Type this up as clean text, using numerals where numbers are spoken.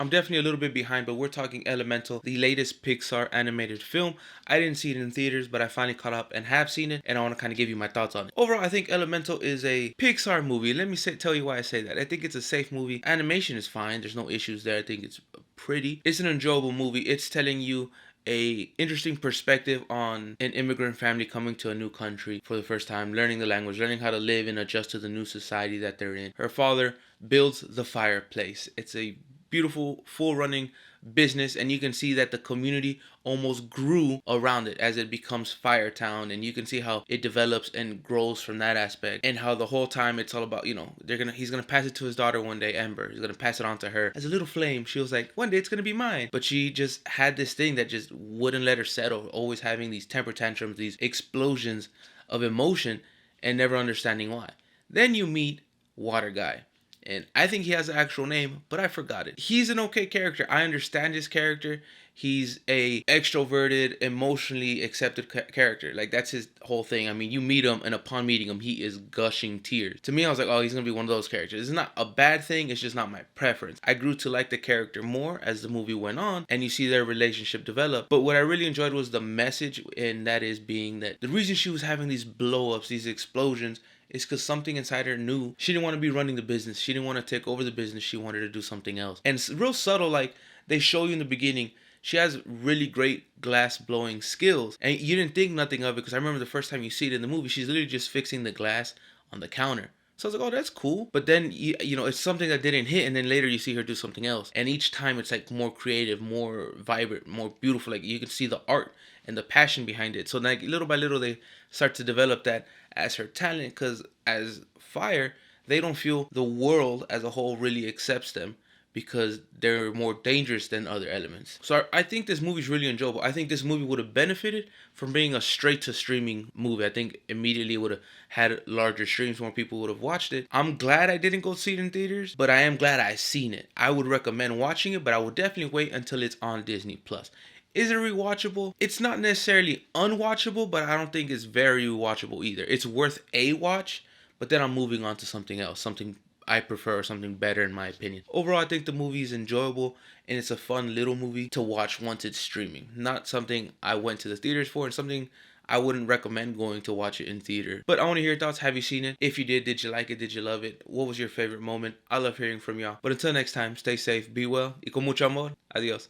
I'm definitely a little bit behind, but we're talking Elemental, the latest Pixar animated film. I didn't see it in theaters, but I finally caught up and have seen it, and I want to kind of give you my thoughts on it. Overall, I think Elemental is a Pixar movie. Let me tell you why I say that. I think it's a safe movie. Animation is fine. There's no issues there. I think it's pretty. It's an enjoyable movie. It's telling you a interesting perspective on an immigrant family coming to a new country for the first time, learning the language, learning how to live and adjust to the new society that they're in. Her father builds the fireplace. It's a beautiful full running business, and you can see that the community almost grew around it as it becomes Firetown, and you can see how it develops and grows from that aspect, and how the whole time it's all about, he's gonna pass it to his daughter one day, Ember. He's gonna pass it on to her as a little flame. She was like, one day it's gonna be mine, but she just had this thing that just wouldn't let her settle, always having these temper tantrums, these explosions of emotion, and never understanding why. Then you meet Water Guy, and I think he has an actual name, but I forgot it. He's an okay character. I understand his character. He's a extroverted, emotionally accepted character. Like, that's his whole thing. I mean, you meet him, and upon meeting him, he is gushing tears. To me, I was like, oh, he's gonna be one of those characters. It's not a bad thing. It's just not my preference. I grew to like the character more as the movie went on, and you see their relationship develop. But what I really enjoyed was the message, and that is being that the reason she was having these blow-ups, these explosions, is because something inside her knew she didn't want to be running the business. She didn't want to take over the business. She wanted to do something else. And it's real subtle, like they show you in the beginning. She has really great glass blowing skills. And you didn't think nothing of it, because I remember the first time you see it in the movie, she's literally just fixing the glass on the counter. So I was like, oh, that's cool. But then, it's something that didn't hit. And then later you see her do something else. And each time it's like more creative, more vibrant, more beautiful. Like you can see the art and the passion behind it. So like little by little, they start to develop that as her talent. Because as fire, they don't feel the world as a whole really accepts them, because they're more dangerous than other elements. So I think this movie is really enjoyable. I think this movie would have benefited from being a straight to streaming movie. I think immediately it would have had larger streams, more people would have watched it. I'm glad I didn't go see it in theaters, but I am glad I seen it. I would recommend watching it, but I would definitely wait until it's on Disney Plus. Is it rewatchable? It's not necessarily unwatchable, but I don't think it's very rewatchable either. It's worth a watch, but then I'm moving on to something else, something I prefer, something better in my opinion. Overall, I think the movie is enjoyable, and it's a fun little movie to watch once it's streaming. Not something I went to the theaters for, and something I wouldn't recommend going to watch it in theater. But I want to hear your thoughts. Have you seen it? If you did you like it? Did you love it? What was your favorite moment? I love hearing from y'all. But until next time, stay safe, be well, y con mucho amor. Adios.